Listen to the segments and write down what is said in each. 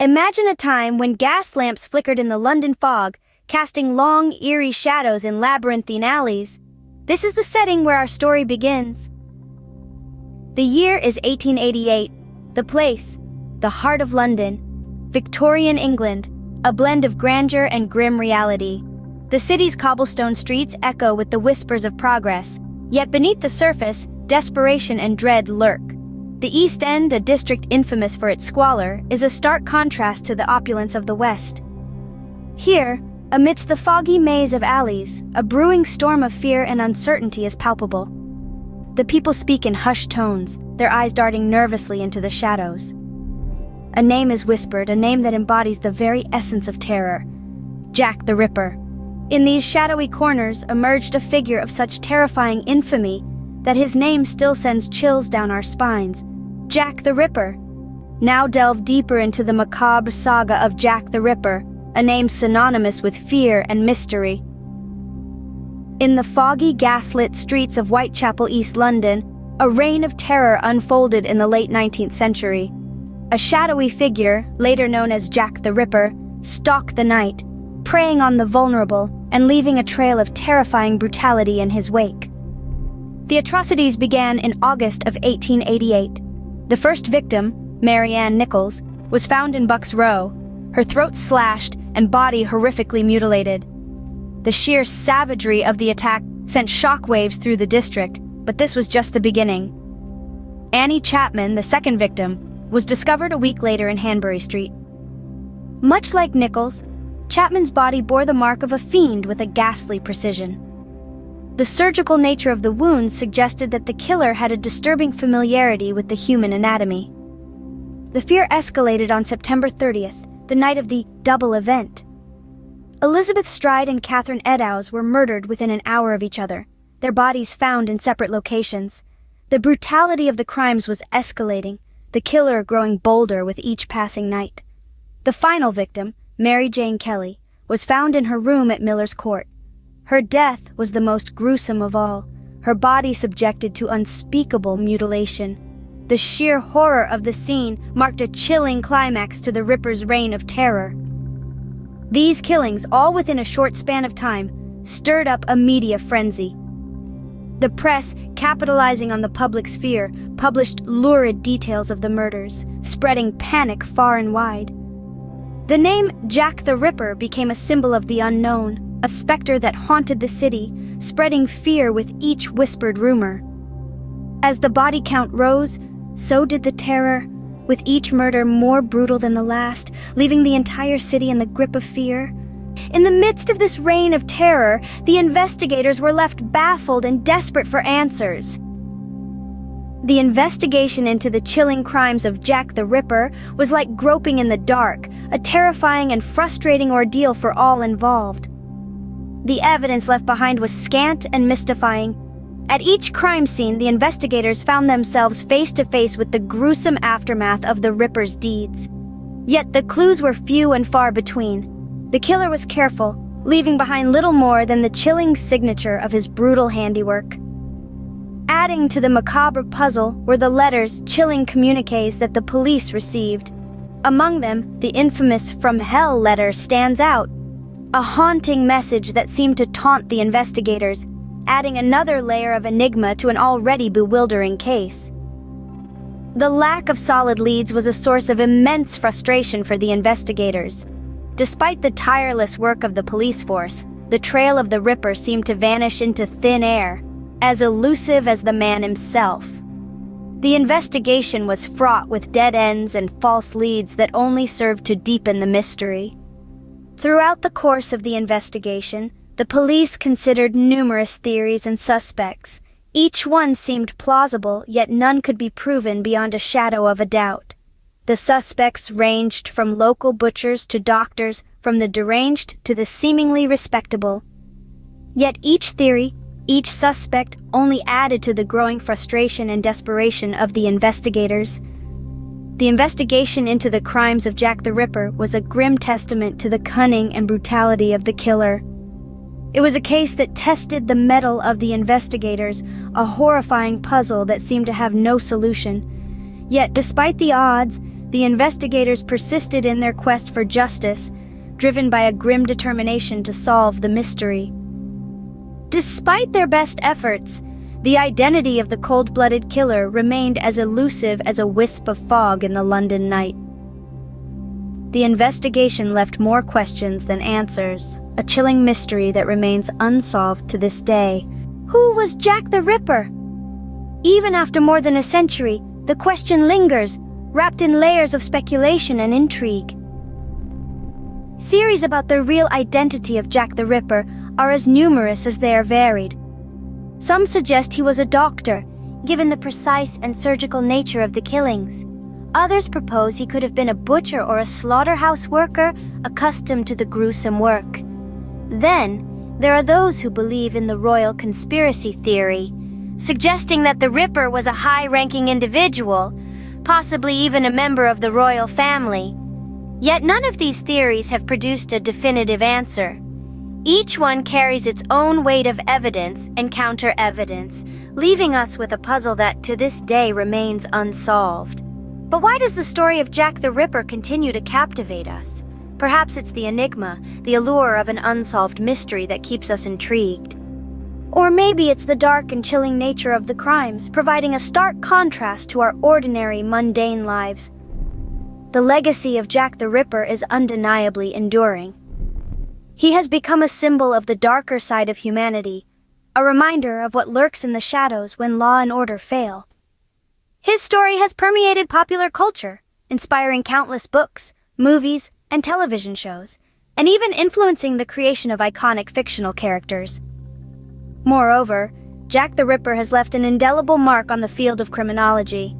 Imagine a time when gas lamps flickered in the London fog, casting long, eerie shadows in labyrinthine alleys. This is the setting where our story begins. The year is 1888. The place, the heart of London, Victorian England, a blend of grandeur and grim reality. The city's cobblestone streets echo with the whispers of progress, yet beneath the surface, desperation and dread lurk. The East End, a district infamous for its squalor, is a stark contrast to the opulence of the West. Here, amidst the foggy maze of alleys, a brewing storm of fear and uncertainty is palpable. The people speak in hushed tones, their eyes darting nervously into the shadows. A name is whispered, a name that embodies the very essence of terror: Jack the Ripper. In these shadowy corners emerged a figure of such terrifying infamy that his name still sends chills down our spines. Jack the Ripper. Now delve deeper into the macabre saga of Jack the Ripper, a name synonymous with fear and mystery. In the foggy, gaslit streets of Whitechapel, East London, a reign of terror unfolded in the late 19th century. A shadowy figure, later known as Jack the Ripper, stalked the night, preying on the vulnerable and leaving a trail of terrifying brutality in his wake. The atrocities began in August of 1888. The first victim, Mary Ann Nichols, was found in Bucks Row, her throat slashed and body horrifically mutilated. The sheer savagery of the attack sent shockwaves through the district, but this was just the beginning. Annie Chapman, the second victim, was discovered a week later in Hanbury Street. Much like Nichols, Chapman's body bore the mark of a fiend with a ghastly precision. The surgical nature of the wounds suggested that the killer had a disturbing familiarity with the human anatomy. The fear escalated on September 30th, the night of the double event. Elizabeth Stride and Catherine Eddowes were murdered within an hour of each other, their bodies found in separate locations. The brutality of the crimes was escalating, the killer growing bolder with each passing night. The final victim, Mary Jane Kelly, was found in her room at Miller's Court. Her death was the most gruesome of all, her body subjected to unspeakable mutilation. The sheer horror of the scene marked a chilling climax to the Ripper's reign of terror. These killings, all within a short span of time, stirred up a media frenzy. The press, capitalizing on the public's fear, published lurid details of the murders, spreading panic far and wide. The name Jack the Ripper became a symbol of the unknown, a specter that haunted the city, spreading fear with each whispered rumor. As the body count rose, so did the terror, with each murder more brutal than the last, leaving the entire city in the grip of fear. In the midst of this reign of terror, the investigators were left baffled and desperate for answers. The investigation into the chilling crimes of Jack the Ripper was like groping in the dark, a terrifying and frustrating ordeal for all involved. The evidence left behind was scant and mystifying. At each crime scene, the investigators found themselves face to face with the gruesome aftermath of the Ripper's deeds. Yet the clues were few and far between. The killer was careful, leaving behind little more than the chilling signature of his brutal handiwork. Adding to the macabre puzzle were the letters, chilling communiques that the police received. Among them, the infamous "From Hell" letter stands out, a haunting message that seemed to taunt the investigators, adding another layer of enigma to an already bewildering case. The lack of solid leads was a source of immense frustration for the investigators. Despite the tireless work of the police force, the trail of the Ripper seemed to vanish into thin air, as elusive as the man himself. The investigation was fraught with dead ends and false leads that only served to deepen the mystery. Throughout the course of the investigation, the police considered numerous theories and suspects. Each one seemed plausible, yet none could be proven beyond a shadow of a doubt. The suspects ranged from local butchers to doctors, from the deranged to the seemingly respectable. Yet each theory, each suspect only added to the growing frustration and desperation of the investigators. The investigation into the crimes of Jack the Ripper was a grim testament to the cunning and brutality of the killer. It was a case that tested the mettle of the investigators, a horrifying puzzle that seemed to have no solution. Yet, despite the odds, the investigators persisted in their quest for justice, driven by a grim determination to solve the mystery. Despite their best efforts, the identity of the cold-blooded killer remained as elusive as a wisp of fog in the London night. The investigation left more questions than answers, a chilling mystery that remains unsolved to this day. Who was Jack the Ripper? Even after more than a century, the question lingers, wrapped in layers of speculation and intrigue. Theories about the real identity of Jack the Ripper are as numerous as they are varied. Some suggest he was a doctor, given the precise and surgical nature of the killings. Others propose he could have been a butcher or a slaughterhouse worker accustomed to the gruesome work. Then, there are those who believe in the royal conspiracy theory, suggesting that the Ripper was a high-ranking individual, possibly even a member of the royal family. Yet none of these theories have produced a definitive answer. Each one carries its own weight of evidence and counter-evidence, leaving us with a puzzle that to this day remains unsolved. But why does the story of Jack the Ripper continue to captivate us? Perhaps it's the enigma, the allure of an unsolved mystery that keeps us intrigued. Or maybe it's the dark and chilling nature of the crimes, providing a stark contrast to our ordinary, mundane lives. The legacy of Jack the Ripper is undeniably enduring. He has become a symbol of the darker side of humanity, a reminder of what lurks in the shadows when law and order fail. His story has permeated popular culture, inspiring countless books, movies, and television shows, and even influencing the creation of iconic fictional characters. Moreover, Jack the Ripper has left an indelible mark on the field of criminology.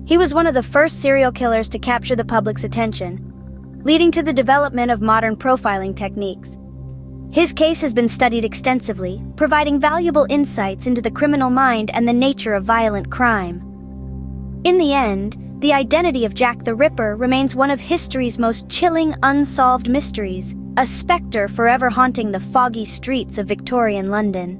He was one of the first serial killers to capture the public's attention, leading to the development of modern profiling techniques. His case has been studied extensively, providing valuable insights into the criminal mind and the nature of violent crime. In the end, the identity of Jack the Ripper remains one of history's most chilling unsolved mysteries, a specter forever haunting the foggy streets of Victorian London.